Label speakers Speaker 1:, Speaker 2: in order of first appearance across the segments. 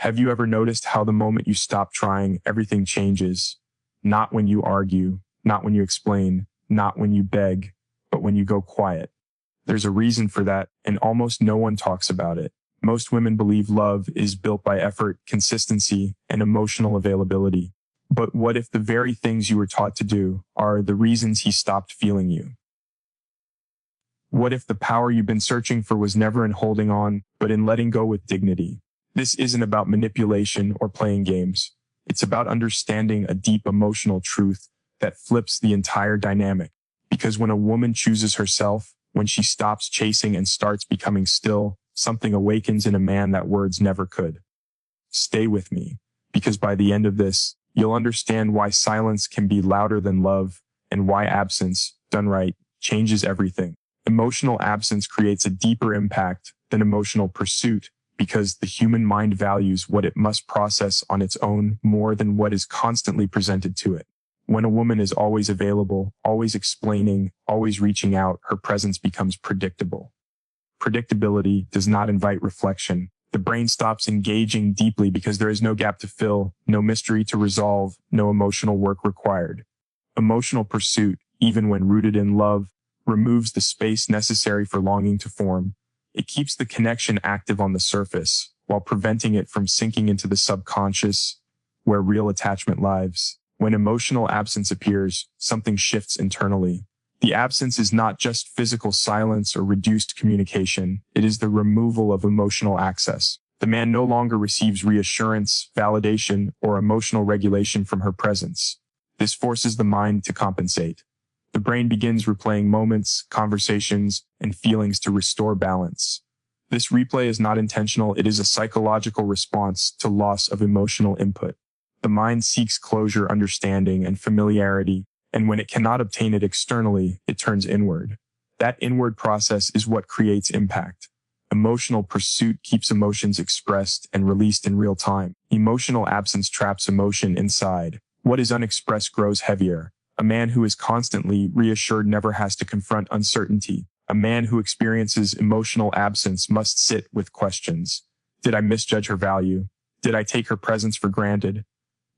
Speaker 1: Have you ever noticed how the moment you stop trying, everything changes? Not when you argue, not when you explain, not when you beg, but when you go quiet. There's a reason for that, and almost no one talks about it. Most women believe love is built by effort, consistency, and emotional availability. But what if the very things you were taught to do are the reasons he stopped feeling you? What if the power you've been searching for was never in holding on, but in letting go with dignity? This isn't about manipulation or playing games. It's about understanding a deep emotional truth that flips the entire dynamic. Because when a woman chooses herself, when she stops chasing and starts becoming still, something awakens in a man that words never could. Stay with me, because by the end of this, you'll understand why silence can be louder than love, and why absence, done right, changes everything. Emotional absence creates a deeper impact than emotional pursuit, because the human mind values what it must process on its own more than what is constantly presented to it. When a woman is always available, always explaining, always reaching out, her presence becomes predictable. Predictability does not invite reflection. The brain stops engaging deeply because there is no gap to fill, no mystery to resolve, no emotional work required. Emotional pursuit, even when rooted in love, removes the space necessary for longing to form. It keeps the connection active on the surface, while preventing it from sinking into the subconscious, where real attachment lives. When emotional absence appears, something shifts internally. The absence is not just physical silence or reduced communication, it is the removal of emotional access. The man no longer receives reassurance, validation, or emotional regulation from her presence. This forces the mind to compensate. The brain begins replaying moments, conversations, and feelings to restore balance. This replay is not intentional, it is a psychological response to loss of emotional input. The mind seeks closure, understanding, and familiarity, and when it cannot obtain it externally, it turns inward. That inward process is what creates impact. Emotional pursuit keeps emotions expressed and released in real time. Emotional absence traps emotion inside. What is unexpressed grows heavier. A man who is constantly reassured never has to confront uncertainty. A man who experiences emotional absence must sit with questions. Did I misjudge her value? Did I take her presence for granted?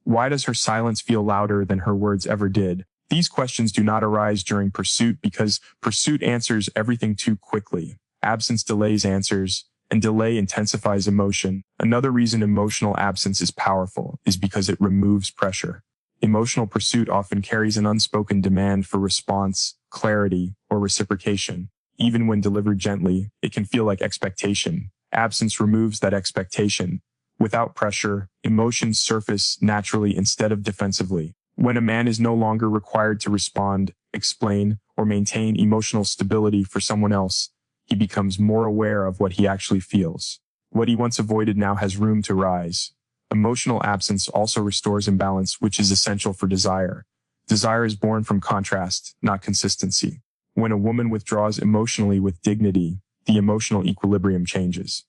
Speaker 1: Why does her silence feel louder than her words ever did? These questions do not arise during pursuit because pursuit answers everything too quickly. Absence delays answers, and delay intensifies emotion. Another reason emotional absence is powerful is because it removes pressure. Emotional pursuit often carries an unspoken demand for response, clarity, or reciprocation. Even when delivered gently, it can feel like expectation. Absence removes that expectation. Without pressure, emotions surface naturally instead of defensively. When a man is no longer required to respond, explain, or maintain emotional stability for someone else, he becomes more aware of what he actually feels. What he once avoided now has room to rise. Emotional absence also restores imbalance, which is essential for desire. Desire is born from contrast, not consistency. When a woman withdraws emotionally with dignity, the emotional equilibrium changes.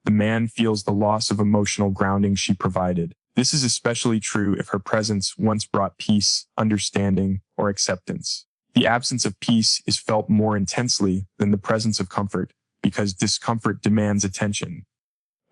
Speaker 1: The man feels the loss of emotional grounding she provided. This is especially true if her presence once brought peace, understanding, or acceptance. The absence of peace is felt more intensely than the presence of comfort, because discomfort demands attention.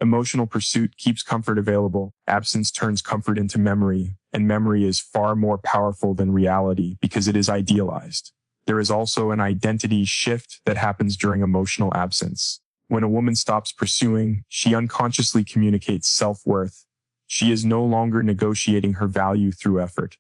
Speaker 1: Emotional pursuit keeps comfort available. Absence turns comfort into memory, and memory is far more powerful than reality because it is idealized. There is also an identity shift that happens during emotional absence. When a woman stops pursuing, she unconsciously communicates self-worth. She is no longer negotiating her value through effort.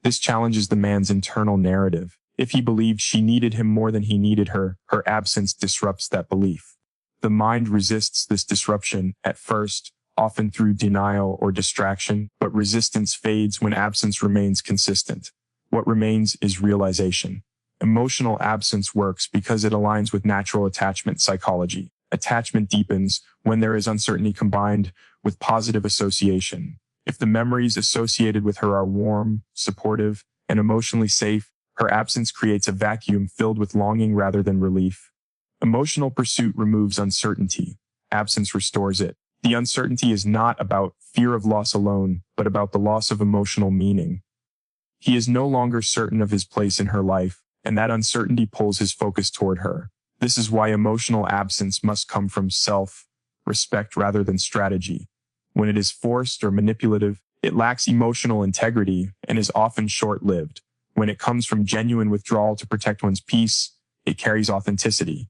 Speaker 1: This challenges the man's internal narrative. If he believed she needed him more than he needed her, her absence disrupts that belief. The mind resists this disruption at first, often through denial or distraction, but resistance fades when absence remains consistent. What remains is realization. Emotional absence works because it aligns with natural attachment psychology. Attachment deepens when there is uncertainty combined with positive association. If the memories associated with her are warm, supportive, and emotionally safe, her absence creates a vacuum filled with longing rather than relief. Emotional pursuit removes uncertainty. Absence restores it. The uncertainty is not about fear of loss alone, but about the loss of emotional meaning. He is no longer certain of his place in her life, and that uncertainty pulls his focus toward her. This is why emotional absence must come from self-respect rather than strategy. When it is forced or manipulative, it lacks emotional integrity and is often short-lived. When it comes from genuine withdrawal to protect one's peace, it carries authenticity.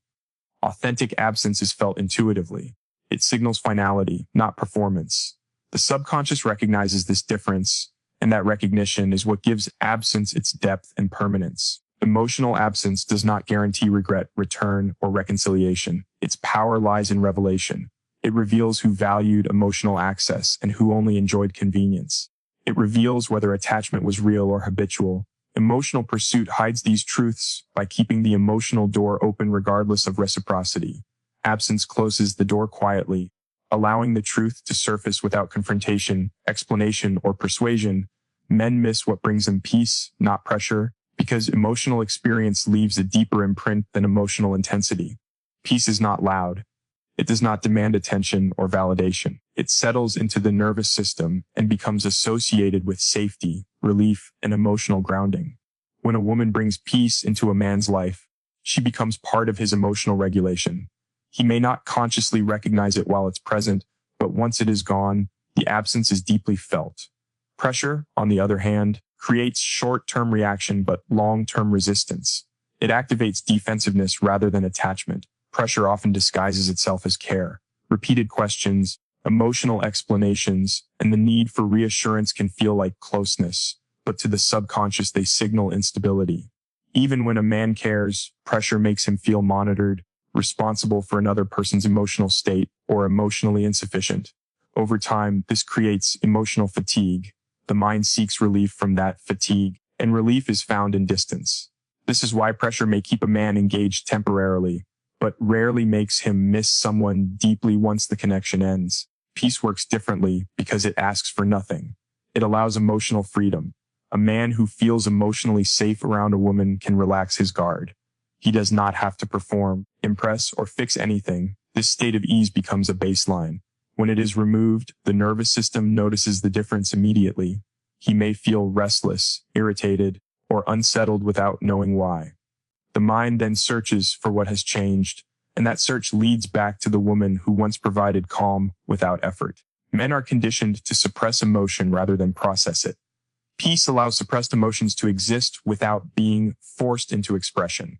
Speaker 1: Authentic absence is felt intuitively. It signals finality, not performance. The subconscious recognizes this difference, and that recognition is what gives absence its depth and permanence. Emotional absence does not guarantee regret, return, or reconciliation. Its power lies in revelation. It reveals who valued emotional access and who only enjoyed convenience. It reveals whether attachment was real or habitual. Emotional pursuit hides these truths by keeping the emotional door open regardless of reciprocity. Absence closes the door quietly, allowing the truth to surface without confrontation, explanation, or persuasion. Men miss what brings them peace, not pressure, because emotional experience leaves a deeper imprint than emotional intensity. Peace is not loud. It does not demand attention or validation. It settles into the nervous system and becomes associated with safety, relief, and emotional grounding. When a woman brings peace into a man's life, she becomes part of his emotional regulation. He may not consciously recognize it while it's present, but once it is gone, the absence is deeply felt. Pressure, on the other hand, creates short-term reaction but long-term resistance. It activates defensiveness rather than attachment. Pressure often disguises itself as care. Repeated questions, emotional explanations, and the need for reassurance can feel like closeness, but to the subconscious they signal instability. Even when a man cares, pressure makes him feel monitored, responsible for another person's emotional state, or emotionally insufficient. Over time, this creates emotional fatigue. The mind seeks relief from that fatigue, and relief is found in distance. This is why pressure may keep a man engaged temporarily, but rarely makes him miss someone deeply once the connection ends. Peace works differently because it asks for nothing. It allows emotional freedom. A man who feels emotionally safe around a woman can relax his guard. He does not have to perform, impress, or fix anything. This state of ease becomes a baseline. When it is removed, the nervous system notices the difference immediately. He may feel restless, irritated, or unsettled without knowing why. The mind then searches for what has changed, and that search leads back to the woman who once provided calm without effort. Men are conditioned to suppress emotion rather than process it. Peace allows suppressed emotions to exist without being forced into expression.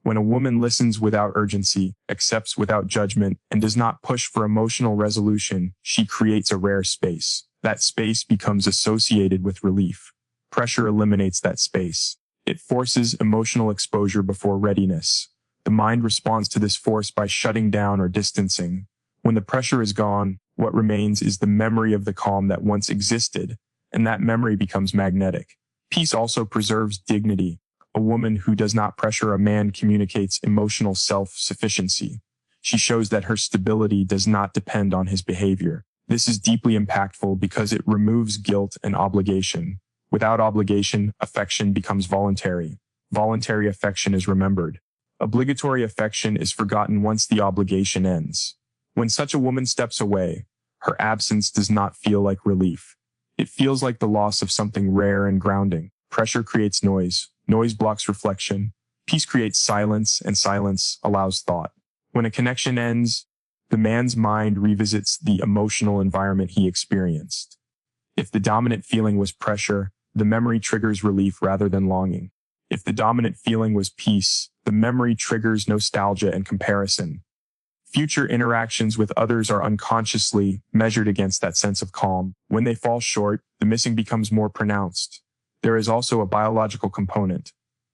Speaker 1: When a woman listens without urgency, accepts without judgment, and does not push for emotional resolution, she creates a rare space. That space becomes associated with relief. Pressure eliminates that space. It forces emotional exposure before readiness. The mind responds to this force by shutting down or distancing. When the pressure is gone, what remains is the memory of the calm that once existed, and that memory becomes magnetic. Peace also preserves dignity. A woman who does not pressure a man communicates emotional self-sufficiency. She shows that her stability does not depend on his behavior. This is deeply impactful because it removes guilt and obligation. Without obligation, affection becomes voluntary. Voluntary affection is remembered. Obligatory affection is forgotten once the obligation ends. When such a woman steps away, her absence does not feel like relief. It feels like the loss of something rare and grounding. Pressure creates noise. Noise blocks reflection. Peace creates silence, and silence allows thought. When a connection ends, the man's mind revisits the emotional environment he experienced. If the dominant feeling was pressure, the memory triggers relief rather than longing. If the dominant feeling was peace, the memory triggers nostalgia and comparison. Future interactions with others are unconsciously measured against that sense of calm. When they fall short, the missing becomes more pronounced. There is also a biological component.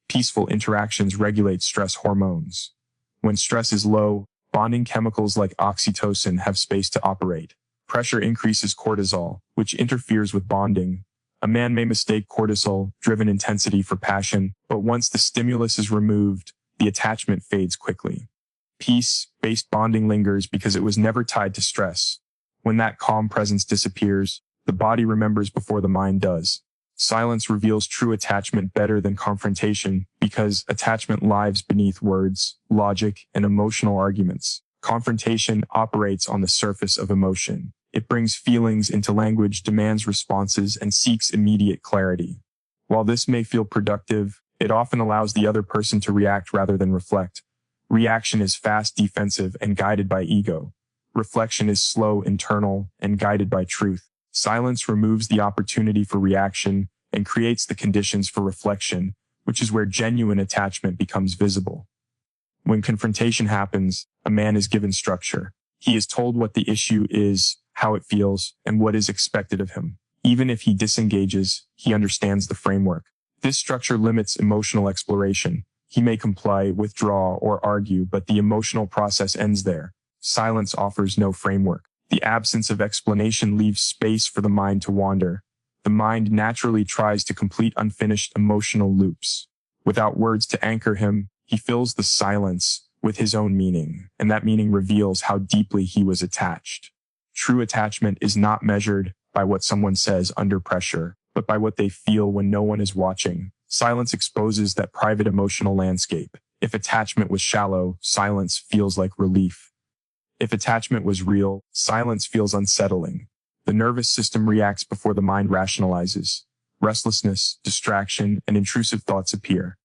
Speaker 1: Peaceful interactions regulate stress hormones. When stress is low, bonding chemicals like oxytocin have space to operate. Pressure increases cortisol, which interferes with bonding. A man may mistake cortisol-driven intensity for passion, but once the stimulus is removed, the attachment fades quickly. Peace-based bonding lingers because it was never tied to stress. When that calm presence disappears, the body remembers before the mind does. Silence reveals true attachment better than confrontation because attachment lives beneath words, logic, and emotional arguments. Confrontation operates on the surface of emotion. It brings feelings into language, demands responses, and seeks immediate clarity. While this may feel productive, it often allows the other person to react rather than reflect. Reaction is fast, defensive, and guided by ego. Reflection is slow, internal, and guided by truth. Silence removes the opportunity for reaction and creates the conditions for reflection, which is where genuine attachment becomes visible. When confrontation happens, a man is given structure. He is told what the issue is, how it feels, and what is expected of him. Even if he disengages, he understands the framework. This structure limits emotional exploration. He may comply, withdraw, or argue, but the emotional process ends there. Silence offers no framework. The absence of explanation leaves space for the mind to wander. The mind naturally tries to complete unfinished emotional loops. Without words to anchor him, he fills the silence with his own meaning, and that meaning reveals how deeply he was attached. True attachment is not measured by what someone says under pressure, but by what they feel when no one is watching. Silence exposes that private emotional landscape. If attachment was shallow, silence feels like relief. If attachment was real, silence feels unsettling. The nervous system reacts before the mind rationalizes. Restlessness, distraction, and intrusive thoughts appear.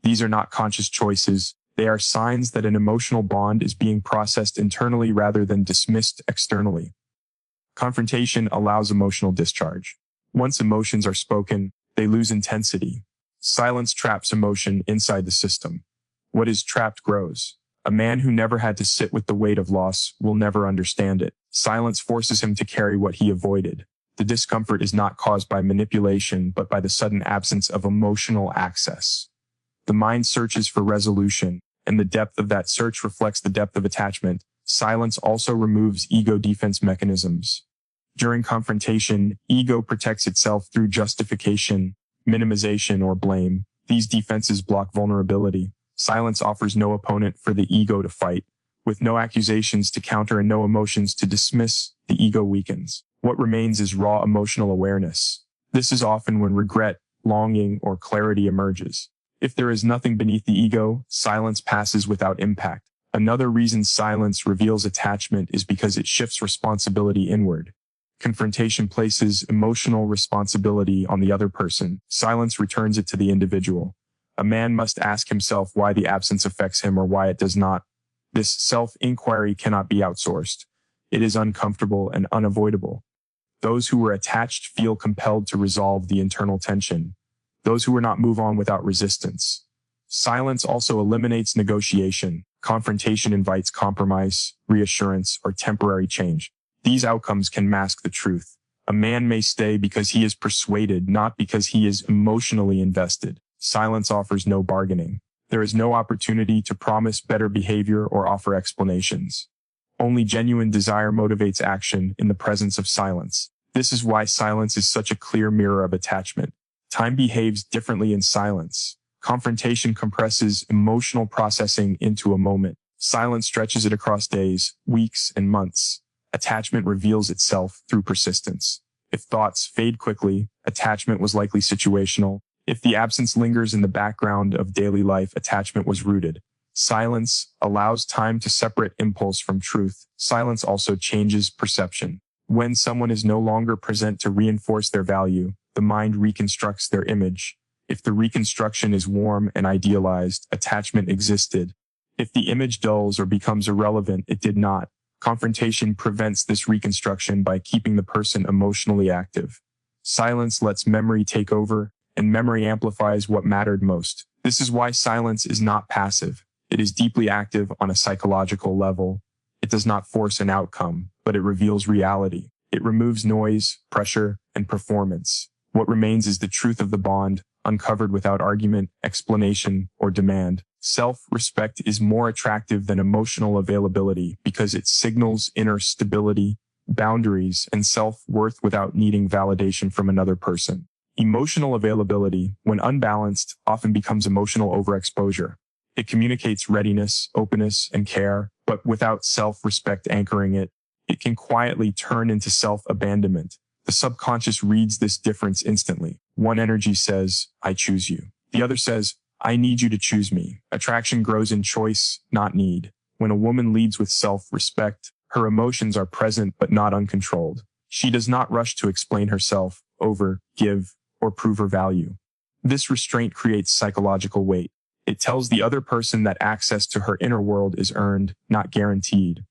Speaker 1: These are not conscious choices. They are signs that an emotional bond is being processed internally rather than dismissed externally. Confrontation allows emotional discharge. Once emotions are spoken, they lose intensity. Silence traps emotion inside the system. What is trapped grows. A man who never had to sit with the weight of loss will never understand it. Silence forces him to carry what he avoided. The discomfort is not caused by manipulation, but by the sudden absence of emotional access. The mind searches for resolution, and the depth of that search reflects the depth of attachment. Silence also removes ego defense mechanisms. During confrontation, ego protects itself through justification, minimization, or blame. These defenses block vulnerability. Silence offers no opponent for the ego to fight. With no accusations to counter and no emotions to dismiss, the ego weakens. What remains is raw emotional awareness. This is often when regret, longing, or clarity emerges. If there is nothing beneath the ego, silence passes without impact. Another reason silence reveals attachment is because it shifts responsibility inward. Confrontation places emotional responsibility on the other person. Silence returns it to the individual. A man must ask himself why the absence affects him or why it does not. This self-inquiry cannot be outsourced. It is uncomfortable and unavoidable. Those who were attached feel compelled to resolve the internal tension. Those who were not move on without resistance. Silence also eliminates negotiation. Confrontation invites compromise, reassurance, or temporary change. These outcomes can mask the truth. A man may stay because he is persuaded, not because he is emotionally invested. Silence offers no bargaining. There is no opportunity to promise better behavior or offer explanations. Only genuine desire motivates action in the presence of silence. This is why silence is such a clear mirror of attachment. Time behaves differently in silence. Confrontation compresses emotional processing into a moment. Silence stretches it across days, weeks, and months. Attachment reveals itself through persistence. If thoughts fade quickly, attachment was likely situational. If the absence lingers in the background of daily life, attachment was rooted. Silence allows time to separate impulse from truth. Silence also changes perception. When someone is no longer present to reinforce their value, the mind reconstructs their image. If the reconstruction is warm and idealized, attachment existed. If the image dulls or becomes irrelevant, it did not. Confrontation prevents this reconstruction by keeping the person emotionally active. Silence lets memory take over, and memory amplifies what mattered most. This is why silence is not passive. It is deeply active on a psychological level. It does not force an outcome, but it reveals reality. It removes noise, pressure, and performance. What remains is the truth of the bond, uncovered without argument, explanation, or demand. Self-respect is more attractive than emotional availability because it signals inner stability, boundaries, and self-worth without needing validation from another person. Emotional availability, when unbalanced, often becomes emotional overexposure. It communicates readiness, openness, and care, but without self-respect anchoring it, it can quietly turn into self-abandonment. The subconscious reads this difference instantly. One energy says, "I choose you." The other says, "I need you to choose me." Attraction grows in choice, not need. When a woman leads with self-respect, her emotions are present but not uncontrolled. She does not rush to explain herself, give, or prove her value. This restraint creates psychological weight. It tells the other person that access to her inner world is earned, not guaranteed.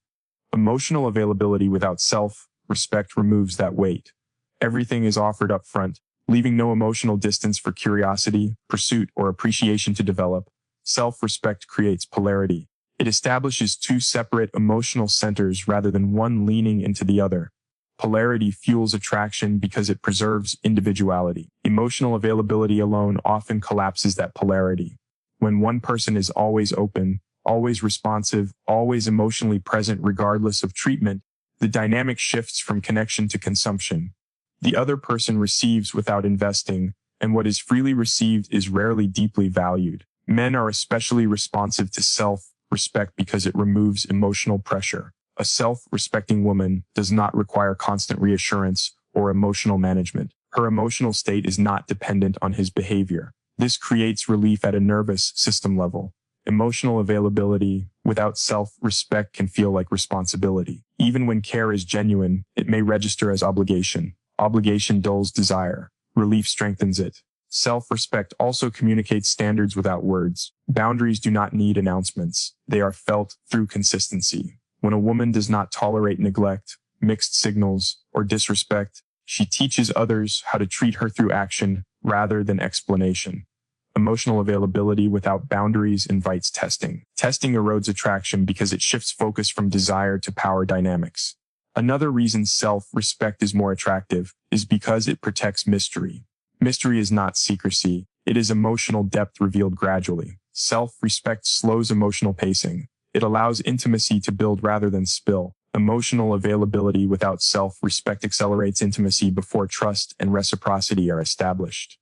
Speaker 1: Emotional availability without self-respect removes that weight. Everything is offered up front, leaving no emotional distance for curiosity, pursuit, or appreciation to develop. Self-respect creates polarity. It establishes two separate emotional centers rather than one leaning into the other. Polarity fuels attraction because it preserves individuality. Emotional availability alone often collapses that polarity. When one person is always open, always responsive, always emotionally present regardless of treatment, the dynamic shifts from connection to consumption. The other person receives without investing, and what is freely received is rarely deeply valued. Men are especially responsive to self-respect because it removes emotional pressure. A self-respecting woman does not require constant reassurance or emotional management. Her emotional state is not dependent on his behavior. This creates relief at a nervous system level. Emotional availability without self-respect can feel like responsibility. Even when care is genuine, it may register as obligation. Obligation dulls desire. Relief strengthens it. Self-respect also communicates standards without words. Boundaries do not need announcements. They are felt through consistency. When a woman does not tolerate neglect, mixed signals, or disrespect, she teaches others how to treat her through action rather than explanation. Emotional availability without boundaries invites testing. Testing erodes attraction because it shifts focus from desire to power dynamics. Another reason self-respect is more attractive is because it protects mystery. Mystery is not secrecy. It is emotional depth revealed gradually. Self-respect slows emotional pacing. It allows intimacy to build rather than spill. Emotional availability without self-respect accelerates intimacy before trust and reciprocity are established.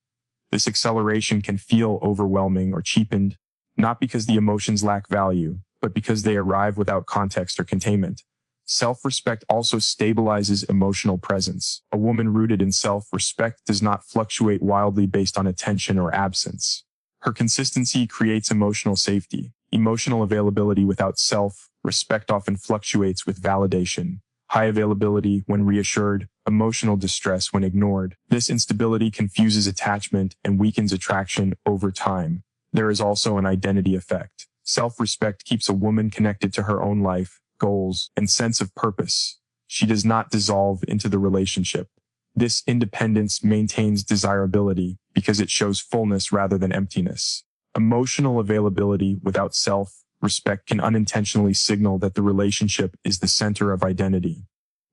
Speaker 1: This acceleration can feel overwhelming or cheapened, not because the emotions lack value, but because they arrive without context or containment. Self-respect also stabilizes emotional presence. A woman rooted in self-respect does not fluctuate wildly based on attention or absence. Her consistency creates emotional safety. Emotional availability without self-respect often fluctuates with validation. High availability when reassured, emotional distress when ignored. This instability confuses attachment and weakens attraction over time. There is also an identity effect. Self-respect keeps a woman connected to her own life, goals, and sense of purpose. She does not dissolve into the relationship. This independence maintains desirability because it shows fullness rather than emptiness. Emotional availability without self-respect can unintentionally signal that the relationship is the center of identity.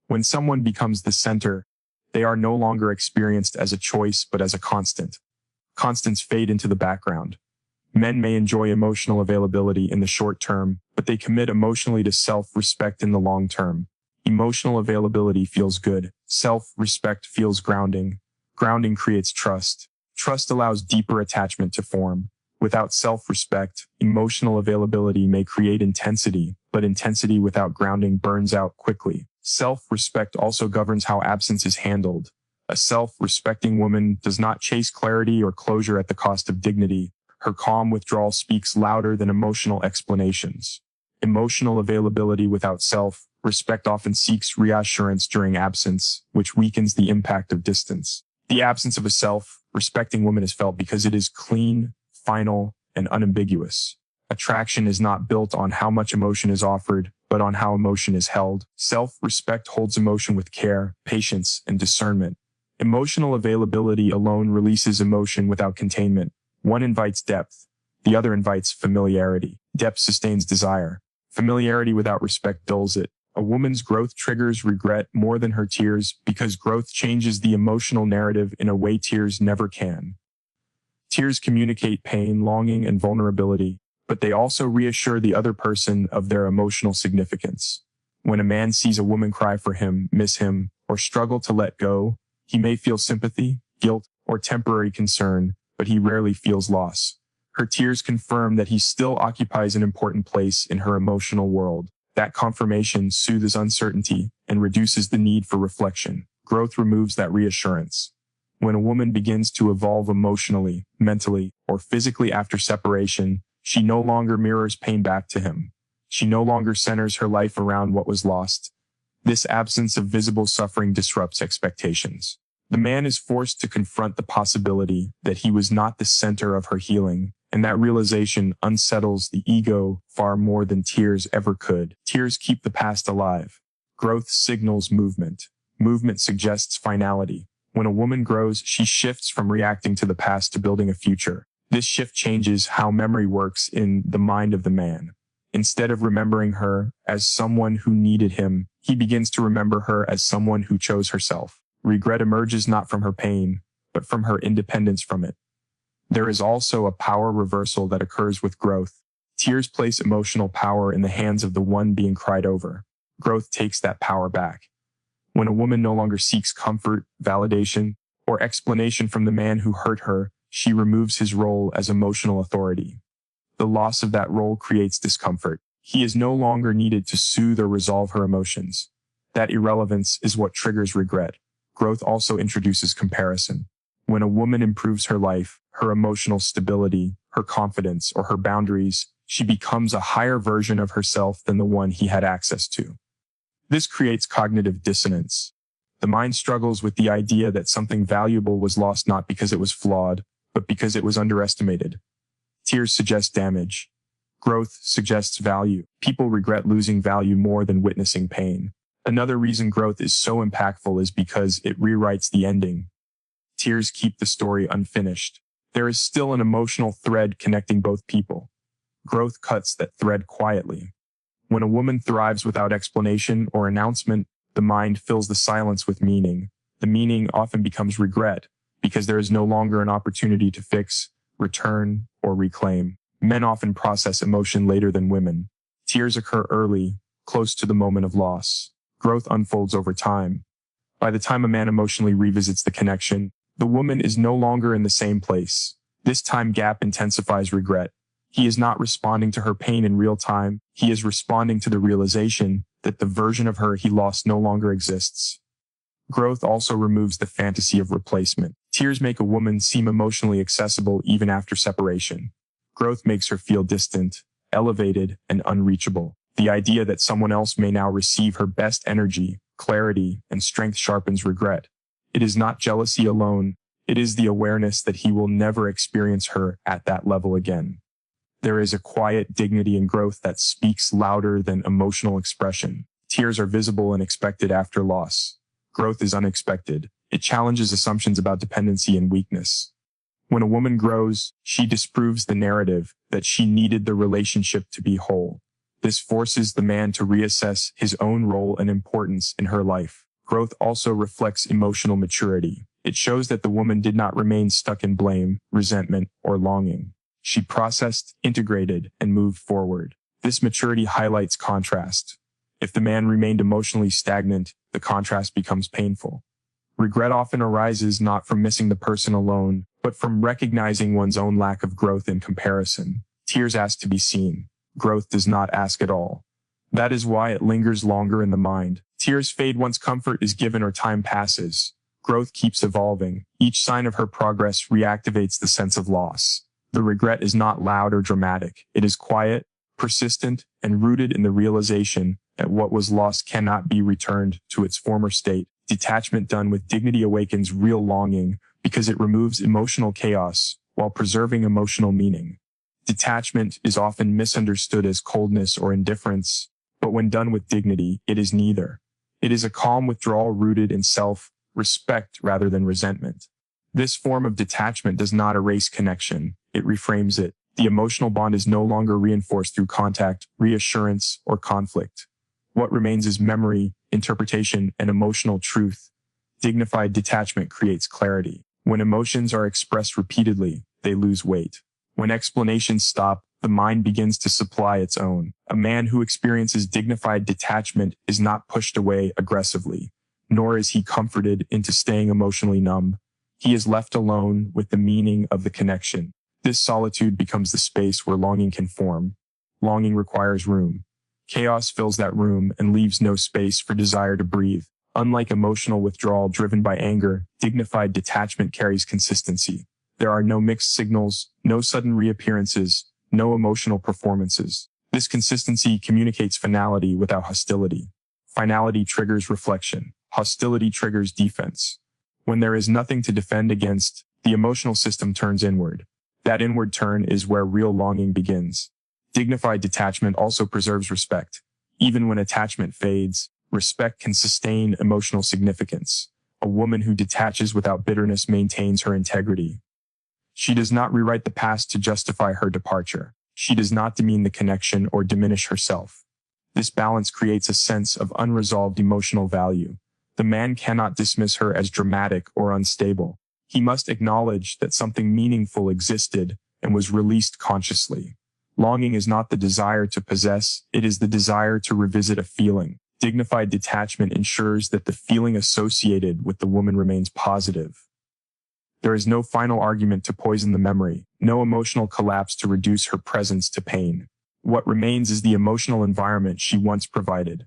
Speaker 1: When someone becomes the center, they are no longer experienced as a choice but as a constant. Constants fade into the background. Men may enjoy emotional availability in the short term, but they commit emotionally to self-respect in the long term. Emotional availability feels good. Self-respect feels grounding. Grounding creates trust. Trust allows deeper attachment to form. Without self-respect, emotional availability may create intensity, but intensity without grounding burns out quickly. Self-respect also governs how absence is handled. A self-respecting woman does not chase clarity or closure at the cost of dignity. Her calm withdrawal speaks louder than emotional explanations. Emotional availability without self-respect often seeks reassurance during absence, which weakens the impact of distance. The absence of a self-respecting woman is felt because it is clean, final, and unambiguous. Attraction is not built on how much emotion is offered, but on how emotion is held. Self-respect holds emotion with care, patience, and discernment. Emotional availability alone releases emotion without containment. One invites depth, the other invites familiarity. Depth sustains desire. Familiarity without respect dulls it. A woman's growth triggers regret more than her tears because growth changes the emotional narrative in a way tears never can. Tears communicate pain, longing, and vulnerability, but they also reassure the other person of their emotional significance. When a man sees a woman cry for him, miss him, or struggle to let go, he may feel sympathy, guilt, or temporary concern, but he rarely feels loss. Her tears confirm that he still occupies an important place in her emotional world. That confirmation soothes uncertainty and reduces the need for reflection. Growth removes that reassurance. When a woman begins to evolve emotionally, mentally, or physically after separation, she no longer mirrors pain back to him. She no longer centers her life around what was lost. This absence of visible suffering disrupts expectations. The man is forced to confront the possibility that he was not the center of her healing, and that realization unsettles the ego far more than tears ever could. Tears keep the past alive. Growth signals movement. Movement suggests finality. When a woman grows, she shifts from reacting to the past to building a future. This shift changes how memory works in the mind of the man. Instead of remembering her as someone who needed him, he begins to remember her as someone who chose herself. Regret emerges not from her pain, but from her independence from it. There is also a power reversal that occurs with growth. Tears place emotional power in the hands of the one being cried over. Growth takes that power back. When a woman no longer seeks comfort, validation, or explanation from the man who hurt her, she removes his role as emotional authority. The loss of that role creates discomfort. He is no longer needed to soothe or resolve her emotions. That irrelevance is what triggers regret. Growth also introduces comparison. When a woman improves her life, her emotional stability, her confidence, or her boundaries, she becomes a higher version of herself than the one he had access to. This creates cognitive dissonance. The mind struggles with the idea that something valuable was lost not because it was flawed, but because it was underestimated. Tears suggest damage. Growth suggests value. People regret losing value more than witnessing pain. Another reason growth is so impactful is because it rewrites the ending. Tears keep the story unfinished. There is still an emotional thread connecting both people. Growth cuts that thread quietly. When a woman thrives without explanation or announcement, the mind fills the silence with meaning. The meaning often becomes regret, because there is no longer an opportunity to fix, return, or reclaim. Men often process emotion later than women. Tears occur early, close to the moment of loss. Growth unfolds over time. By the time a man emotionally revisits the connection, the woman is no longer in the same place. This time gap intensifies regret. He is not responding to her pain in real time. He is responding to the realization that the version of her he lost no longer exists. Growth also removes the fantasy of replacement. Tears make a woman seem emotionally accessible even after separation. Growth makes her feel distant, elevated, and unreachable. The idea that someone else may now receive her best energy, clarity, and strength sharpens regret. It is not jealousy alone. It is the awareness that he will never experience her at that level again. There is a quiet dignity in growth that speaks louder than emotional expression. Tears are visible and expected after loss. Growth is unexpected. It challenges assumptions about dependency and weakness. When a woman grows, she disproves the narrative that she needed the relationship to be whole. This forces the man to reassess his own role and importance in her life. Growth also reflects emotional maturity. It shows that the woman did not remain stuck in blame, resentment, or longing. She processed, integrated, and moved forward. This maturity highlights contrast. If the man remained emotionally stagnant, the contrast becomes painful. Regret often arises not from missing the person alone, but from recognizing one's own lack of growth in comparison. Tears ask to be seen. Growth does not ask at all. That is why it lingers longer in the mind. Tears fade once comfort is given or time passes. Growth keeps evolving. Each sign of her progress reactivates the sense of loss. The regret is not loud or dramatic. It is quiet, persistent, and rooted in the realization that what was lost cannot be returned to its former state. Detachment done with dignity awakens real longing because it removes emotional chaos while preserving emotional meaning. Detachment is often misunderstood as coldness or indifference, but when done with dignity, it is neither. It is a calm withdrawal rooted in self-respect rather than resentment. This form of detachment does not erase connection. It reframes it. The emotional bond is no longer reinforced through contact, reassurance, or conflict. What remains is memory, interpretation, and emotional truth. Dignified detachment creates clarity. When emotions are expressed repeatedly, they lose weight. When explanations stop, the mind begins to supply its own. A man who experiences dignified detachment is not pushed away aggressively, nor is he comforted into staying emotionally numb. He is left alone with the meaning of the connection. This solitude becomes the space where longing can form. Longing requires room. Chaos fills that room and leaves no space for desire to breathe. Unlike emotional withdrawal driven by anger, dignified detachment carries consistency. There are no mixed signals, no sudden reappearances, no emotional performances. This consistency communicates finality without hostility. Finality triggers reflection. Hostility triggers defense. When there is nothing to defend against, the emotional system turns inward. That inward turn is where real longing begins. Dignified detachment also preserves respect. Even when attachment fades, respect can sustain emotional significance. A woman who detaches without bitterness maintains her integrity. She does not rewrite the past to justify her departure. She does not demean the connection or diminish herself. This balance creates a sense of unresolved emotional value. The man cannot dismiss her as dramatic or unstable. He must acknowledge that something meaningful existed and was released consciously. Longing is not the desire to possess, it is the desire to revisit a feeling. Dignified detachment ensures that the feeling associated with the woman remains positive. There is no final argument to poison the memory, no emotional collapse to reduce her presence to pain. What remains is the emotional environment she once provided.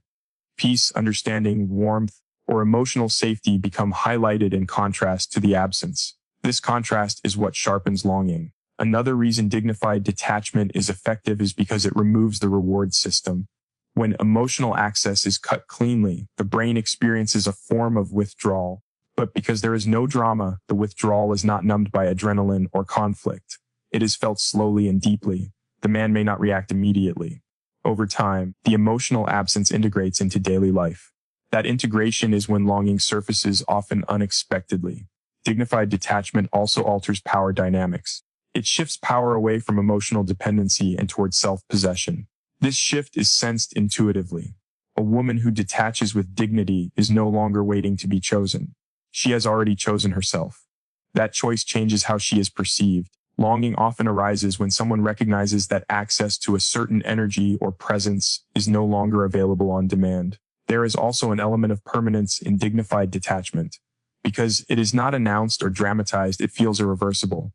Speaker 1: Peace, understanding, warmth, or emotional safety become highlighted in contrast to the absence. This contrast is what sharpens longing. Another reason dignified detachment is effective is because it removes the reward system. When emotional access is cut cleanly, the brain experiences a form of withdrawal. But because there is no drama, the withdrawal is not numbed by adrenaline or conflict. It is felt slowly and deeply. The man may not react immediately. Over time, the emotional absence integrates into daily life. That integration is when longing surfaces, often unexpectedly. Dignified detachment also alters power dynamics. It shifts power away from emotional dependency and towards self-possession. This shift is sensed intuitively. A woman who detaches with dignity is no longer waiting to be chosen. She has already chosen herself. That choice changes how she is perceived. Longing often arises when someone recognizes that access to a certain energy or presence is no longer available on demand. There is also an element of permanence in dignified detachment. Because it is not announced or dramatized, it feels irreversible.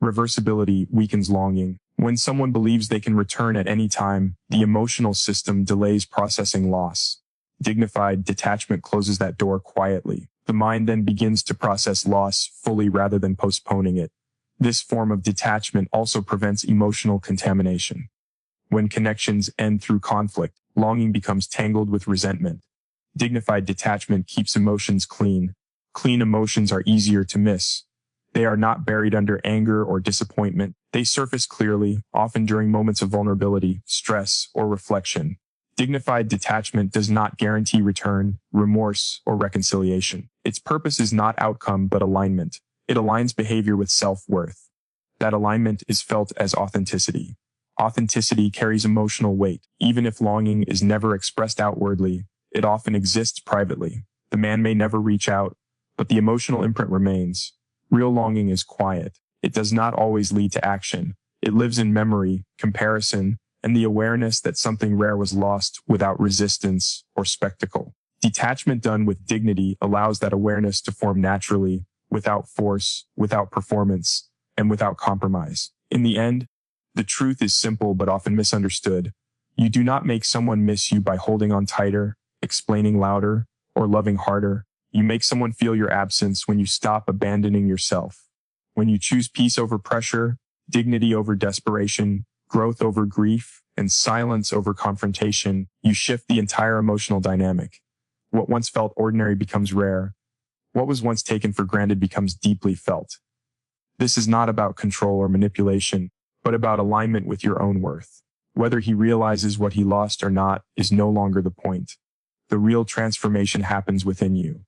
Speaker 1: Reversibility weakens longing. When someone believes they can return at any time, the emotional system delays processing loss. Dignified detachment closes that door quietly. The mind then begins to process loss fully rather than postponing it. This form of detachment also prevents emotional contamination. When connections end through conflict, longing becomes tangled with resentment. Dignified detachment keeps emotions clean. Clean emotions are easier to miss. They are not buried under anger or disappointment. They surface clearly, often during moments of vulnerability, stress, or reflection. Dignified detachment does not guarantee return, remorse, or reconciliation. Its purpose is not outcome but alignment. It aligns behavior with self-worth. That alignment is felt as authenticity. Authenticity carries emotional weight. Even if longing is never expressed outwardly, it often exists privately. The man may never reach out, but the emotional imprint remains. Real longing is quiet. It does not always lead to action. It lives in memory, comparison, and the awareness that something rare was lost without resistance or spectacle. Detachment done with dignity allows that awareness to form naturally, without force, without performance, and without compromise. In the end, the truth is simple but often misunderstood. You do not make someone miss you by holding on tighter, explaining louder, or loving harder. You make someone feel your absence when you stop abandoning yourself. When you choose peace over pressure, dignity over desperation, growth over grief, and silence over confrontation, you shift the entire emotional dynamic. What once felt ordinary becomes rare. What was once taken for granted becomes deeply felt. This is not about control or manipulation, but about alignment with your own worth. Whether he realizes what he lost or not is no longer the point. The real transformation happens within you.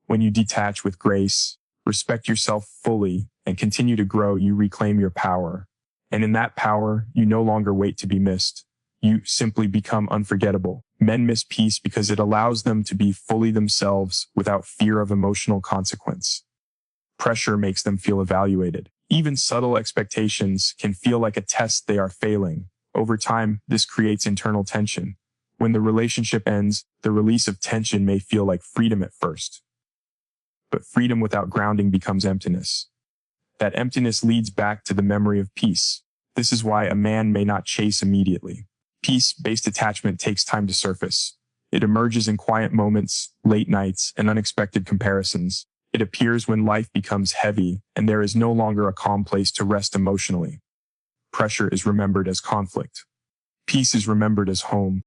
Speaker 1: When you detach with grace, respect yourself fully, and continue to grow, you reclaim your power. And in that power, you no longer wait to be missed. You simply become unforgettable. Men miss peace because it allows them to be fully themselves without fear of emotional consequence. Pressure makes them feel evaluated. Even subtle expectations can feel like a test they are failing. Over time, this creates internal tension. When the relationship ends, the release of tension may feel like freedom at first. But freedom without grounding becomes emptiness. That emptiness leads back to the memory of peace. This is why a man may not chase immediately. Peace-based attachment takes time to surface. It emerges in quiet moments, late nights, and unexpected comparisons. It appears when life becomes heavy and there is no longer a calm place to rest emotionally. Pressure is remembered as conflict. Peace is remembered as home.